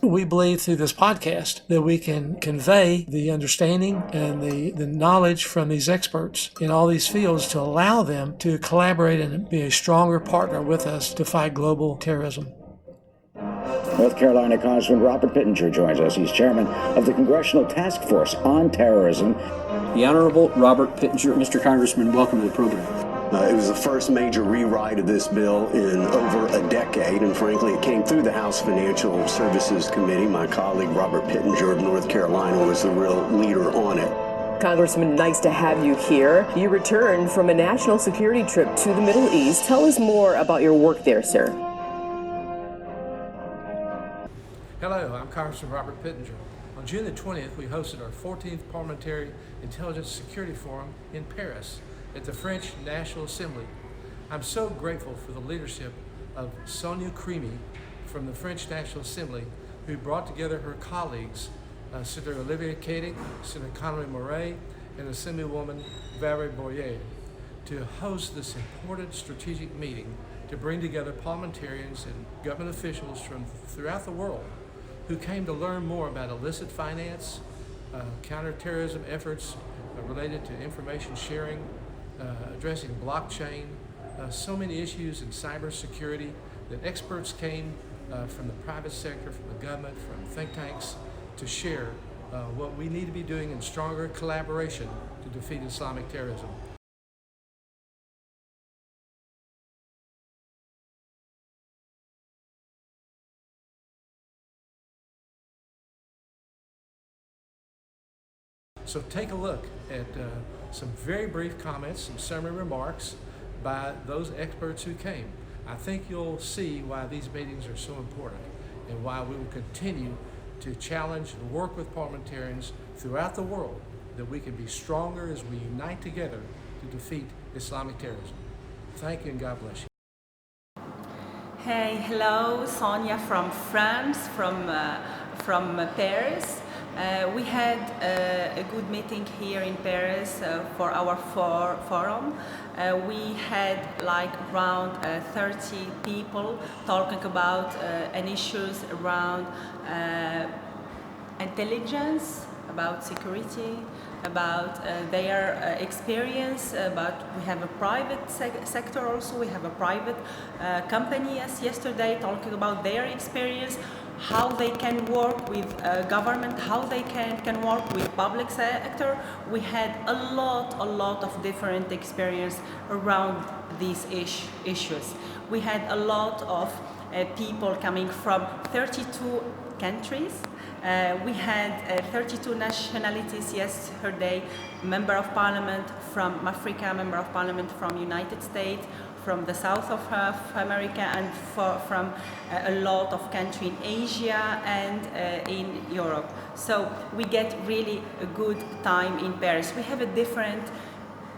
We believe through this podcast that we can convey the understanding and the knowledge from these experts in all these fields to allow them to collaborate and be a stronger partner with us to fight global terrorism. North Carolina Congressman Robert Pittenger joins us. He's chairman of the Congressional Task Force on Terrorism. The Honorable Robert Pittenger. Mr. Congressman, welcome to the program. It was the first major rewrite of this bill in over a decade, and frankly, it came through the House Financial Services Committee. My colleague Robert Pittenger of North Carolina was the real leader on it. Congressman, nice to have you here. You returned from a national security trip to the Middle East. Tell us more about your work there, sir. Hello, I'm Congressman Robert Pittenger. On June the 20th, we hosted our 14th Parliamentary Intelligence Security Forum in Paris at the French National Assembly. I'm so grateful for the leadership of Sonia Creamy from the French National Assembly, who brought together her colleagues, Senator Olivier Cadic, Senator Conway Murray, and Assemblywoman Valérie Boyer, to host this important strategic meeting to bring together parliamentarians and government officials from throughout the world who came to learn more about illicit finance, counterterrorism efforts related to information sharing, addressing blockchain, so many issues in cybersecurity that experts came from the private sector, from the government, from think tanks to share what we need to be doing in stronger collaboration to defeat Islamic terrorism. So take a look at some very brief comments, some summary remarks by those experts who came. I think you'll see why these meetings are so important and why we will continue to challenge and work with parliamentarians throughout the world that we can be stronger as we unite together to defeat Islamic terrorism. Thank you and God bless you. Hey, hello, Sonia from France, from Paris. We had a good meeting here in Paris for our forum. We had like around 30 people talking about issues around intelligence, about security, about their experience, but we have a private sector also. We have a private company as yesterday talking about their experience, how they can work with government, how they can work with public sector. We had a lot of different experience around these issues. We had a lot of people coming from 32 countries. We had 32 nationalities yesterday, Member of Parliament from Africa, Member of Parliament from United States, from the south of America, and from a lot of countries in Asia and in Europe. So we get really a good time in Paris. We have a different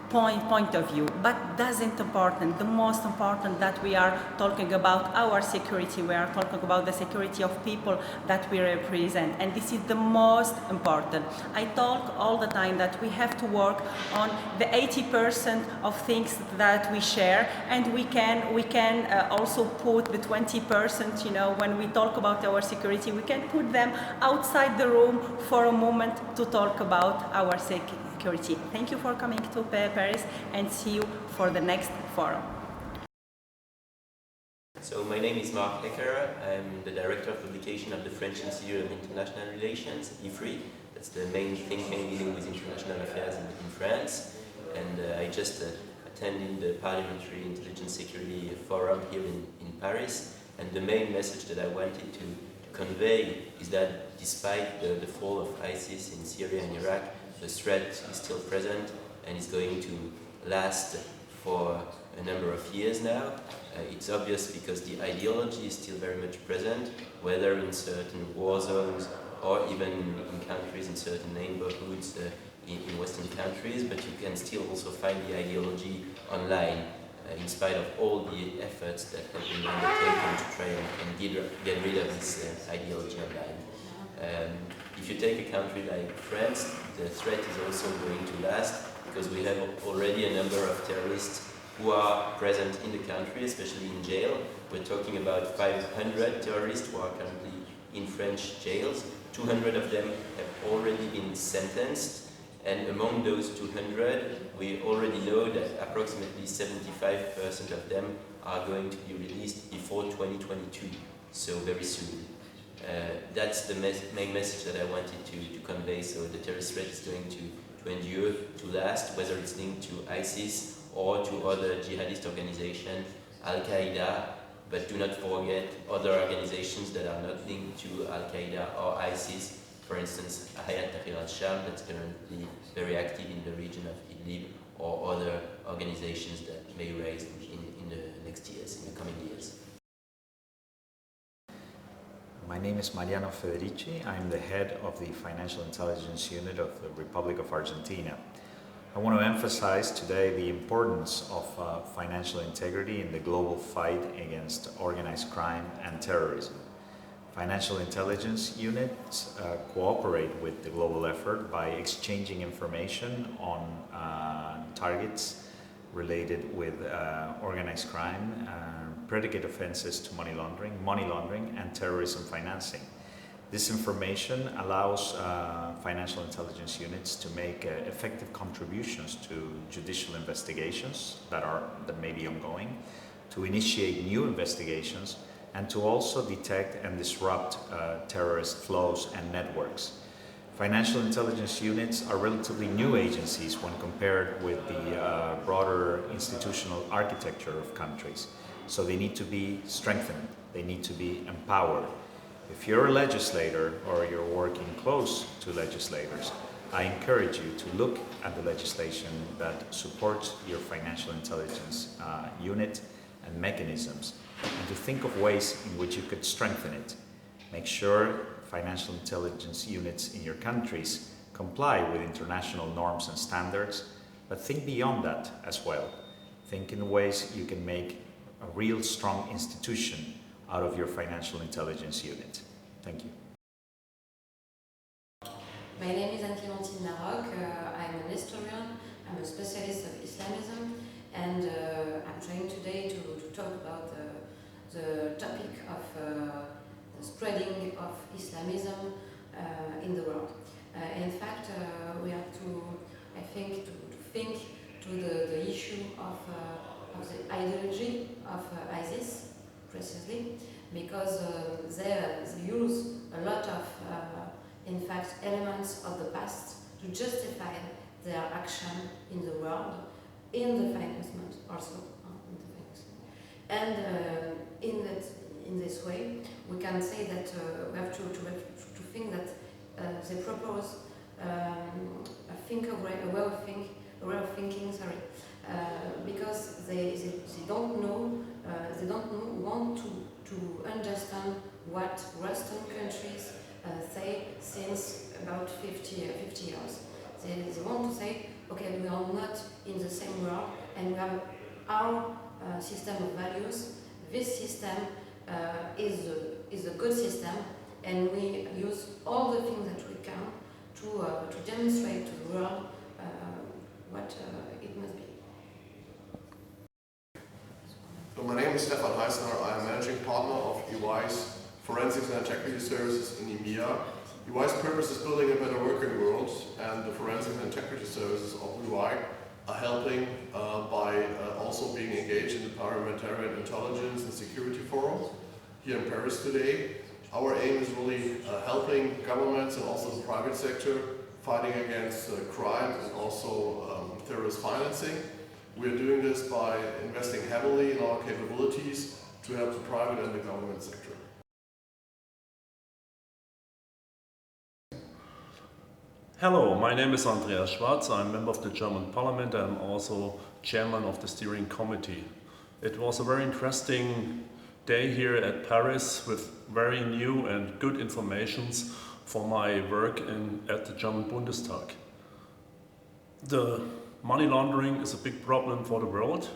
point of view, but doesn't important. The most important that we are talking about our security. We are talking about the security of people that we represent, and this is the most important. I talk all the time that we have to work on the 80% of things that we share, and we can also put the 20%. You know, when we talk about our security, we can put them outside the room for a moment to talk about our security. Thank you for coming to Paris, and see you for the next forum. So my name is Marc Hecker. I'm the Director of Publication of the French Institute of International Relations, IFRI. That's the main think tank dealing with international affairs in France. And I just attended the Parliamentary Intelligence Security Forum here in Paris. And the main message that I wanted to convey is that despite the fall of ISIS in Syria and Iraq, the threat is still present and is going to last for a number of years now. It's obvious because the ideology is still very much present, whether in certain war zones or even in countries, in certain neighborhoods in Western countries, but you can still also find the ideology online, in spite of all the efforts that have been undertaken to try and get rid of this ideology online. If you take a country like France, the threat is also going to last because we have already a number of terrorists who are present in the country, especially in jail. We're talking about 500 terrorists who are currently in French jails. 200 of them have already been sentenced, and among those 200, we already know that approximately 75% of them are going to be released before 2022, so very soon. That's the main message that I wanted to convey. So the terrorist threat is going to endure, to last, whether it's linked to ISIS or to other jihadist organizations, Al-Qaeda, but do not forget other organizations that are not linked to Al-Qaeda or ISIS. For instance, Hayat Tahrir al-Sham, that's currently very active in the region of Idlib, or other organizations that may rise in the next years, in the coming years. My name is Mariano Federici. I'm the head of the Financial Intelligence Unit of the Republic of Argentina. I want to emphasize today the importance of financial integrity in the global fight against organized crime and terrorism. Financial intelligence units cooperate with the global effort by exchanging information on targets related with organized crime, predicate offenses to money laundering, and terrorism financing. This information allows financial intelligence units to make effective contributions to judicial investigations that may be ongoing, to initiate new investigations, and to also detect and disrupt terrorist flows and networks. Financial intelligence units are relatively new agencies when compared with the broader institutional architecture of countries. So they need to be strengthened, they need to be empowered. If you're a legislator or you're working close to legislators, I encourage you to look at the legislation that supports your financial intelligence unit and mechanisms, and to think of ways in which you could strengthen it. Make sure financial intelligence units in your countries comply with international norms and standards, but think beyond that as well. Think in ways you can make a real strong institution out of your financial intelligence unit. Thank you. My name is Anne-Clémentine Larocque. I'm an historian, I'm a specialist of Islamism, and I'm trying today to talk about the topic of the spreading of Islamism in the world. In fact, we have to, I think, to think to the issue of the ideology of ISIS, precisely, because they use a lot of, in fact, elements of the past to justify their action in the world, in the financement also, and in this way, we can say that we have to think that they propose a way of thinking, because they don't know, want to understand what Western countries say since about 50 years. They want to say, okay, we are not in the same world, and we have our system of values. This system is a good system, and we use all the things that we can to demonstrate to the world what it must be. So my name is Stefan Heisner. I am managing partner of EY's Forensics and Integrity Services in EMEA. EY's purpose is building a better working world, and the Forensics and Integrity Services of EY are helping by also being engaged in the Parliamentary Intelligence and Security Forum here in Paris today. Our aim is really helping governments and also the private sector fighting against crime and also terrorist financing. We are doing this by investing heavily in our capabilities to help the private and the government sector. Hello, my name is Andreas Schwarz. I'm a member of the German Parliament. I'm also chairman of the steering committee. It was a very interesting day here at Paris with very new and good informations for my work at the German Bundestag. The money laundering is a big problem for the world,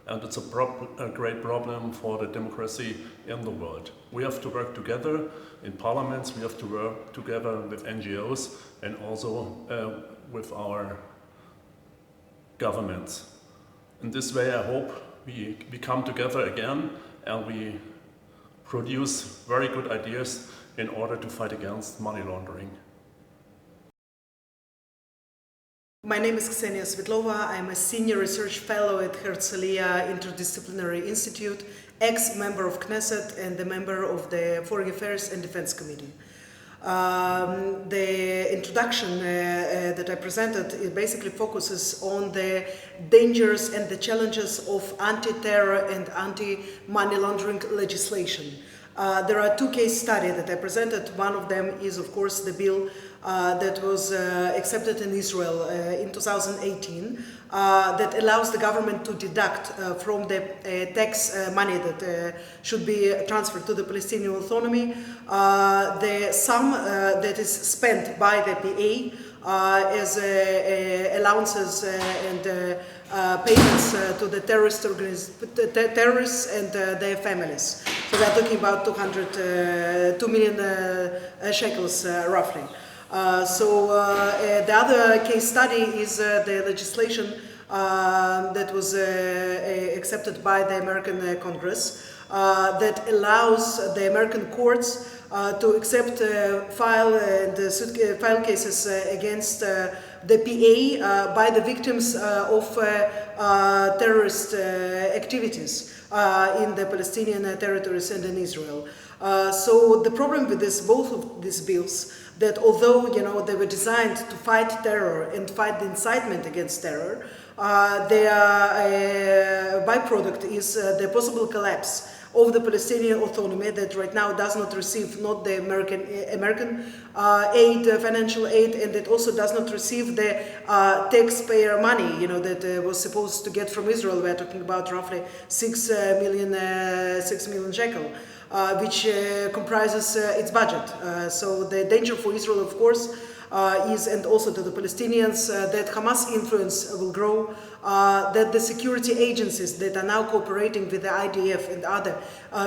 and it's a great problem for the democracy in the world. We have to work together in parliaments, we have to work together with NGOs and also with our governments. In this way, I hope we come together again and we produce very good ideas in order to fight against money laundering. My name is Ksenia Svetlova. I'm a senior research fellow at Herzliya Interdisciplinary Institute, ex-member of Knesset and a member of the Foreign Affairs and Defense Committee. The introduction that I presented, it basically focuses on the dangers and the challenges of anti-terror and anti-money laundering legislation. There are two case studies that I presented. One of them is, of course, the bill that was accepted in Israel in 2018 that allows the government to deduct from the tax money that should be transferred to the Palestinian Autonomy the sum that is spent by the PA as allowances and payments to the terrorists and their families. So we are talking about 2 million shekels roughly. The other case study is the legislation that was accepted by the American Congress that allows the American courts to accept file cases against the PA by the victims of terrorist activities in the Palestinian territories and in Israel. So the problem with both of these bills, that although they were designed to fight terror and fight the incitement against terror, their byproduct is the possible collapse of the Palestinian Autonomy that right now does not receive not the American aid, financial aid, and it also does not receive the taxpayer money that was supposed to get from Israel. We are talking about roughly 6 million shekel. Which comprises its budget. So the danger for Israel, of course, is, and also to the Palestinians, that Hamas influence will grow, that the security agencies that are now cooperating with the IDF and other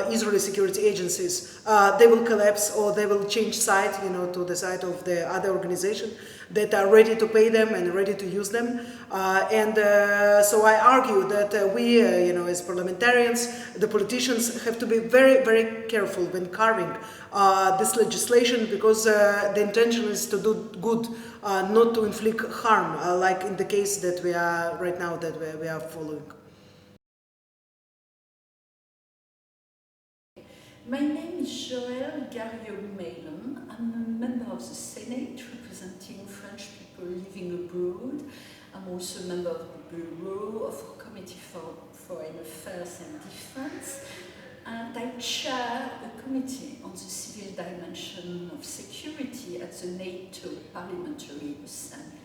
Israeli security agencies, they will collapse or they will change side, to the side of the other organization that are ready to pay them and ready to use them. So I argue that we, as parliamentarians, the politicians have to be very, very careful when carving this legislation, because the intention is to do good, not to inflict harm, like in the case that we are right now that we are following. My name is Joël Garriot-Mailon. I'm a member of the Senate representing French people living abroad. I'm also a member of the Bureau of the Committee for Foreign Affairs and Defense, and I chair a committee on the civil dimension of security at the NATO Parliamentary Assembly.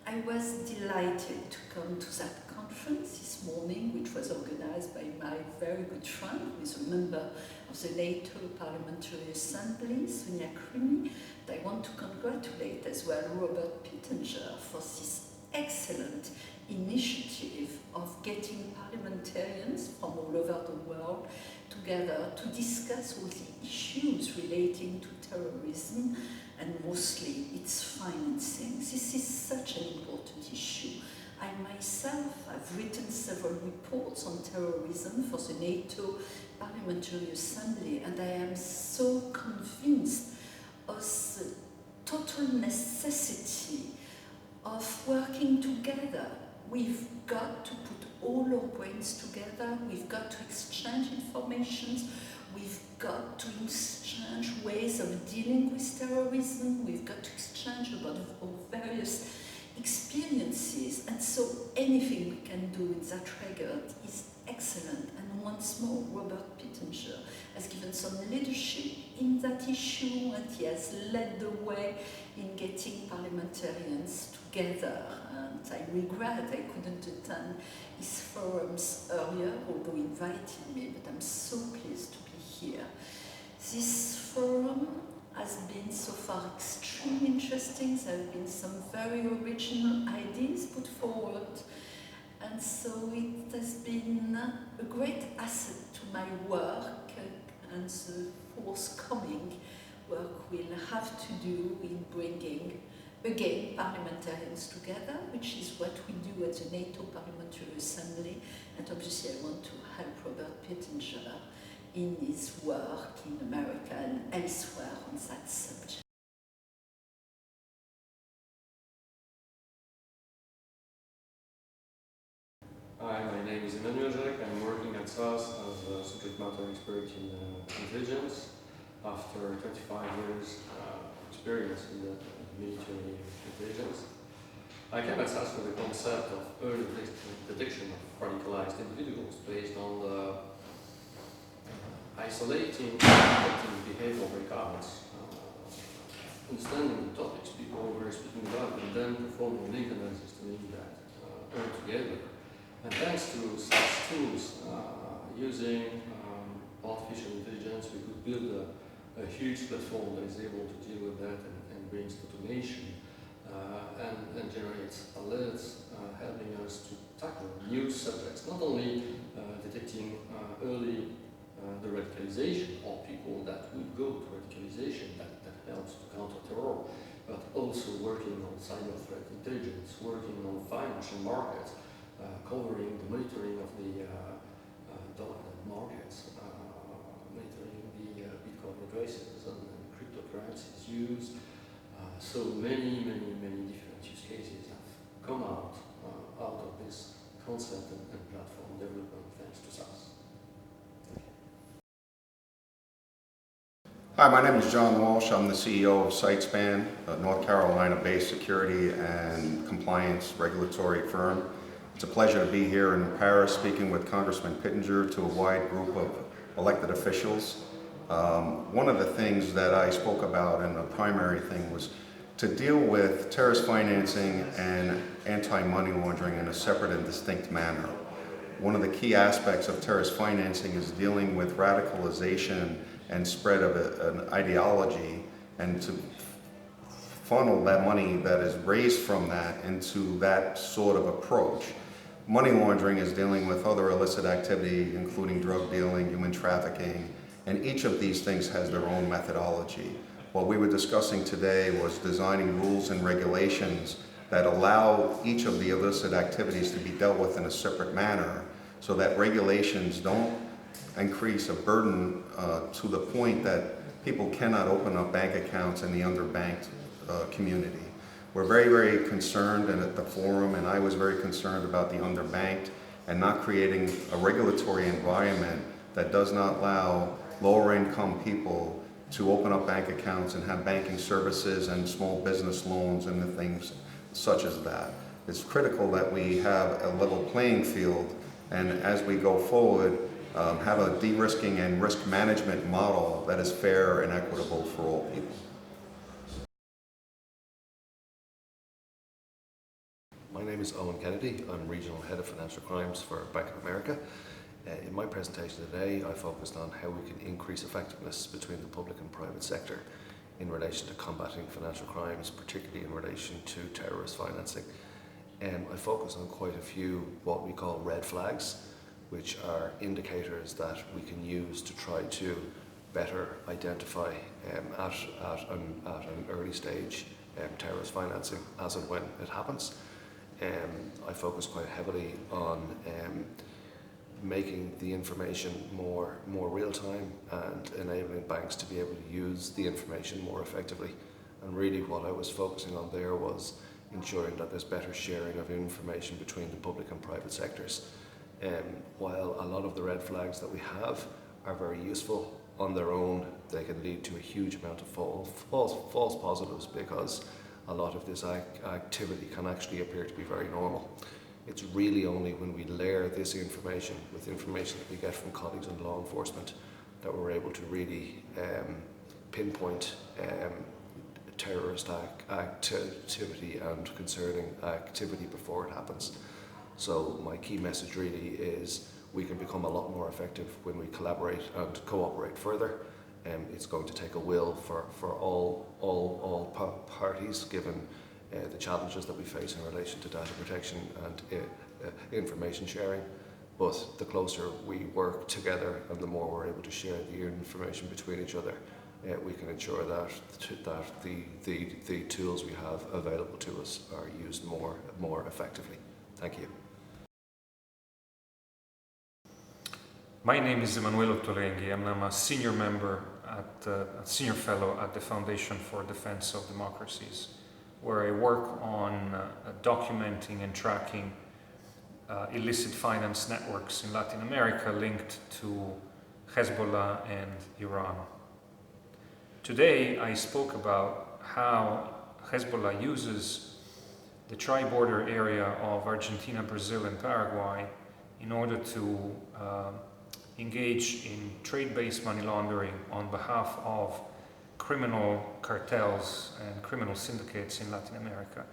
I was delighted to come to that conference this morning, which was organized by my very good friend, who is a member of the NATO Parliamentary Assembly, Sonia Krimi. I want to congratulate as well Robert Pittenger for this excellent initiative of getting parliamentarians from all over the world together to discuss all the issues relating to terrorism and mostly its financing. This is such an important issue. I myself have written several reports on terrorism for the NATO Parliamentary Assembly, and I am so convinced of the total necessity of working together. We've got to put all our brains together, we've got to exchange information, we've got to exchange ways of dealing with terrorism, we've got to exchange about our various experiences, and so anything we can do in that regard is excellent. And once more, Robert Pittenger has given some leadership in that issue, and he has led the way in getting parliamentarians together. And I regret I couldn't attend his forums earlier, although he invited me, but I'm so pleased to be here. This forum has been so far extremely interesting. There have been some very original ideas put forward, and so it has been a great asset to my work and the forthcoming work we'll have to do in bringing again parliamentarians together, which is what we do at the NATO Parliamentary Assembly, and obviously I want to help Robert Pittenger in his work in America and elsewhere on that subject. Hi, my name is Emmanuel Jacques. I'm working at SAS as a subject matter expert in intelligence. After 25 years experience in the military intelligence, I came at SAS with the concept of early detection of radicalized individuals based on the isolating and detecting behavioral breakouts, understanding the topics people were speaking about, and then performing link analysis to link that all together. And thanks to such tools, using artificial intelligence, we could build a huge platform that is able to deal with that and brings automation and generates alerts, helping us to tackle new subjects, not only detecting early the radicalization of people that would go to radicalization, that helps to counter terror, but also working on cyber threat intelligence, working on financial markets, covering the monitoring of the dark markets, monitoring the Bitcoin addresses and cryptocurrencies used. So many different use cases have come out of this concept and platform development thanks to SAS. Hi, my name is John Walsh. I'm the CEO of SiteSpan, a North Carolina-based security and compliance regulatory firm. It's a pleasure to be here in Paris speaking with Congressman Pittenger to a wide group of elected officials. One of the things that I spoke about in the primary thing was to deal with terrorist financing and anti-money laundering in a separate and distinct manner. One of the key aspects of terrorist financing is dealing with radicalization and spread of an ideology, and to funnel that money that is raised from that into that sort of approach. Money laundering is dealing with other illicit activity, including drug dealing, human trafficking, and each of these things has their own methodology. What we were discussing today was designing rules and regulations that allow each of the illicit activities to be dealt with in a separate manner, so that regulations don't increase a burden to the point that people cannot open up bank accounts in the underbanked community. We're very concerned, and at the forum, and I was very concerned about the underbanked and not creating a regulatory environment that does not allow lower income people to open up bank accounts and have banking services and small business loans and the things such as that. It's critical that we have a level playing field, and as we go forward, have a de-risking and risk management model that is fair and equitable for all people. My name is Owen Kennedy. I'm Regional Head of Financial Crimes for Bank of America. In my presentation today, I focused on how we can increase effectiveness between the public and private sector in relation to combating financial crimes, particularly in relation to terrorist financing. I focused on quite a few what we call red flags, which are indicators that we can use to try to better identify at an early stage terrorist financing as and when it happens. I focus quite heavily on making the information more real-time and enabling banks to be able to use the information more effectively. And really what I was focusing on there was ensuring that there's better sharing of information between the public and private sectors. While a lot of the red flags that we have are very useful on their own, they can lead to a huge amount of false positives, because a lot of this activity can actually appear to be very normal. It's really only when we layer this information with information that we get from colleagues in law enforcement that we're able to really pinpoint terrorist activity and concerning activity before it happens. So my key message really is we can become a lot more effective when we collaborate and cooperate further. It's going to take a will for all parties, given the challenges that we face in relation to data protection and information sharing. But the closer we work together and the more we're able to share the information between each other, we can ensure that the tools we have available to us are used more effectively. Thank you. My name is Emanuele Ottolenghi, and I'm a senior member, a senior fellow at the Foundation for Defense of Democracies, where I work on documenting and tracking illicit finance networks in Latin America linked to Hezbollah and Iran. Today I spoke about how Hezbollah uses the tri-border area of Argentina, Brazil and Paraguay in order to engage in trade-based money laundering on behalf of criminal cartels and criminal syndicates in Latin America,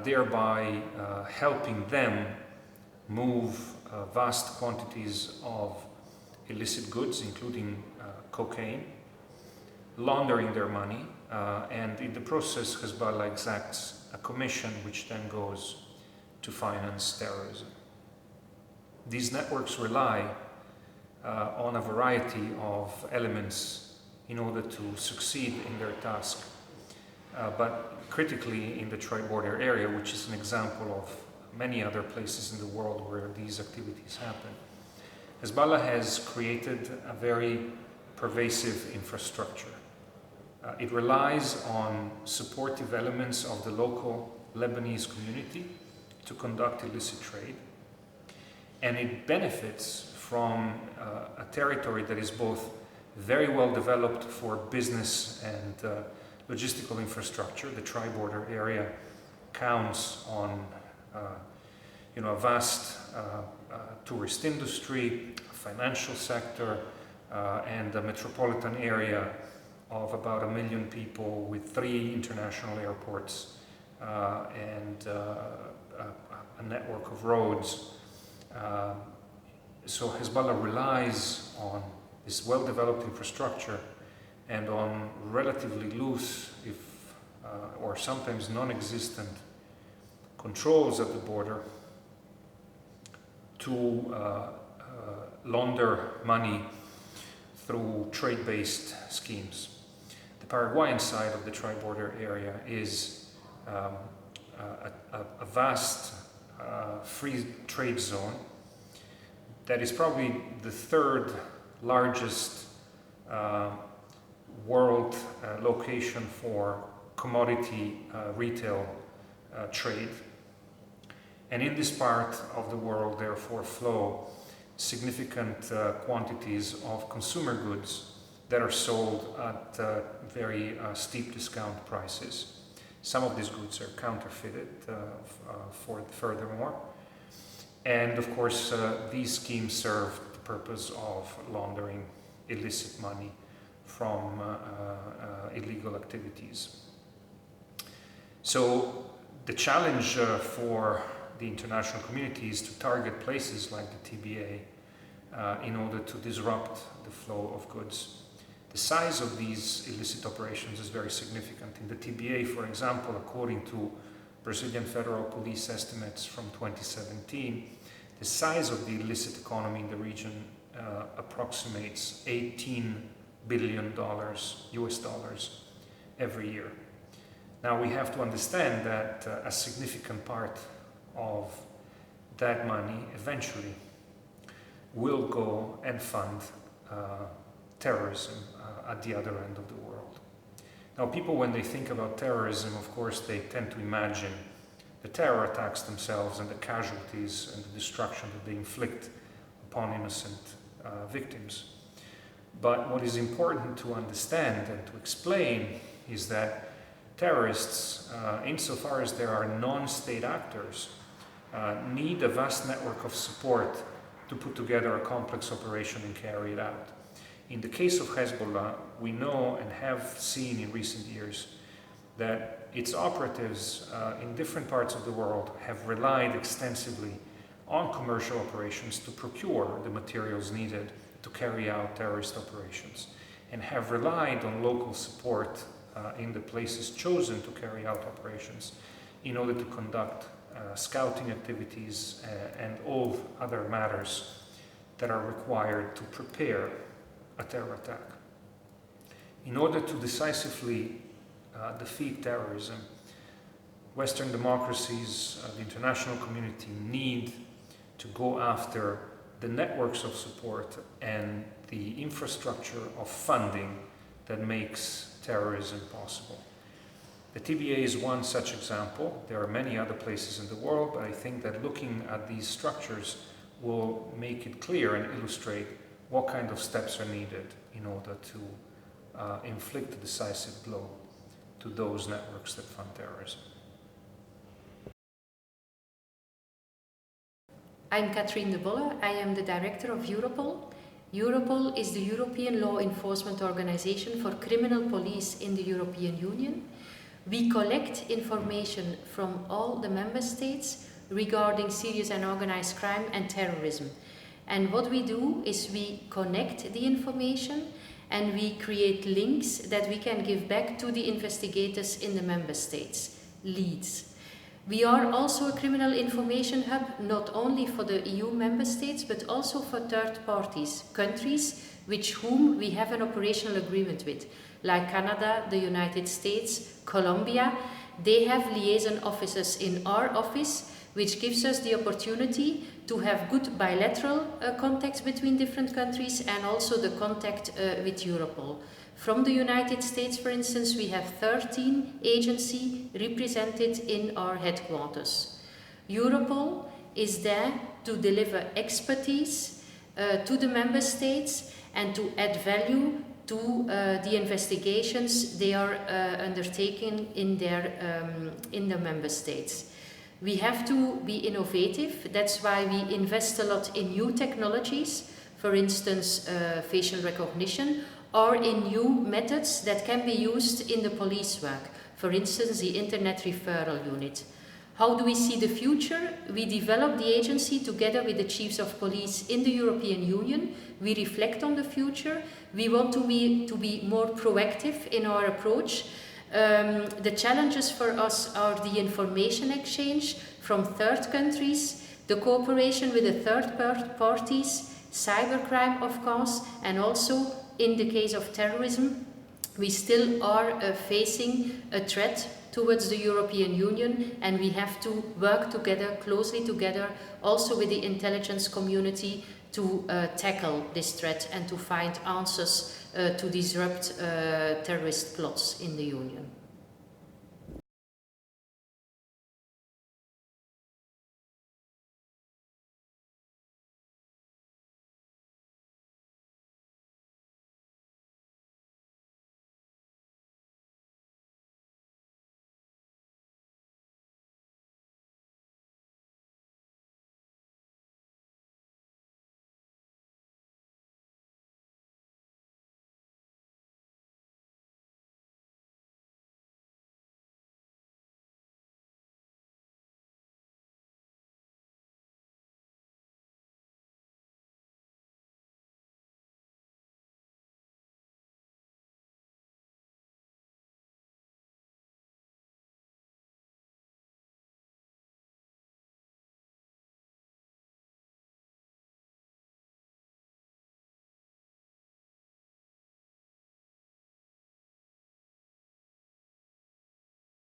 thereby helping them move vast quantities of illicit goods, including cocaine, laundering their money, and in the process Hezbollah exacts a commission which then goes to finance terrorism. These networks rely on a variety of elements in order to succeed in their task, but critically in the tri-border area, which is an example of many other places in the world where these activities happen. Hezbollah has created a very pervasive infrastructure. It relies on supportive elements of the local Lebanese community to conduct illicit trade, and it benefits from a territory that is both very well developed for business and logistical infrastructure. The tri-border area counts on a vast tourist industry, a financial sector, and a metropolitan area of about 1 million people with 3 international airports and a network of roads. So Hezbollah relies on this well-developed infrastructure and on relatively loose, or sometimes non-existent, controls at the border to launder money through trade-based schemes. The Paraguayan side of the tri-border area is a vast free trade zone that is probably the 3rd largest world location for commodity retail trade. And in this part of the world, therefore, flow significant quantities of consumer goods that are sold at very steep discount prices. Some of these goods are counterfeited furthermore. And of course, these schemes serve the purpose of laundering illicit money from illegal activities. So the challenge for the international community is to target places like the TBA in order to disrupt the flow of goods. The size of these illicit operations is very significant. In the TBA, for example, according to Brazilian Federal Police estimates from 2017, the size of the illicit economy in the region approximates $18 billion US dollars every year. Now we have to understand that a significant part of that money eventually will go and fund terrorism at the other end of the world. Now people, when they think about terrorism, of course they tend to imagine the terror attacks themselves and the casualties and the destruction that they inflict upon innocent victims. But what is important to understand and to explain is that terrorists, insofar as there are non-state actors, need a vast network of support to put together a complex operation and carry it out. In the case of Hezbollah, we know and have seen in recent years that its operatives in different parts of the world have relied extensively on commercial operations to procure the materials needed to carry out terrorist operations, and have relied on local support in the places chosen to carry out operations in order to conduct scouting activities and all other matters that are required to prepare a terror attack. In order to decisively defeat terrorism, Western democracies, the international community need to go after the networks of support and the infrastructure of funding that makes terrorism possible. The TBA is one such example. There are many other places in the world, but I think that looking at these structures will make it clear and illustrate what kind of steps are needed in order to inflict a decisive blow to those networks that fund terrorism. I'm Katrien de Bolle. I am the director of Europol. Europol is the European law enforcement organization for criminal police in the European Union. We collect information from all the member states regarding serious and organized crime and terrorism. And what we do is we connect the information and we create links that we can give back to the investigators in the member states, leads. We are also a criminal information hub, not only for the EU member states, but also for third parties, countries with whom we have an operational agreement with, like Canada, the United States, Colombia. They have liaison officers in our office, which gives us the opportunity to have good bilateral contacts between different countries and also the contact with Europol. From the United States, for instance, we have 13 agencies represented in our headquarters. Europol is there to deliver expertise to the member states and to add value to the investigations they are undertaking in the member states. We have to be innovative. That's why we invest a lot in new technologies, for instance, facial recognition, or in new methods that can be used in the police work, for instance, the Internet Referral Unit. How do we see the future? We develop the agency together with the chiefs of police in the European Union. We reflect on the future. We want to be more proactive in our approach. The challenges for us are the information exchange from third countries, the cooperation with the third parties, cybercrime, of course, and also in the case of terrorism, we still are facing a threat towards the European Union, and we have to work together, closely together, also with the intelligence community to tackle this threat and to find answers to disrupt terrorist plots in the Union.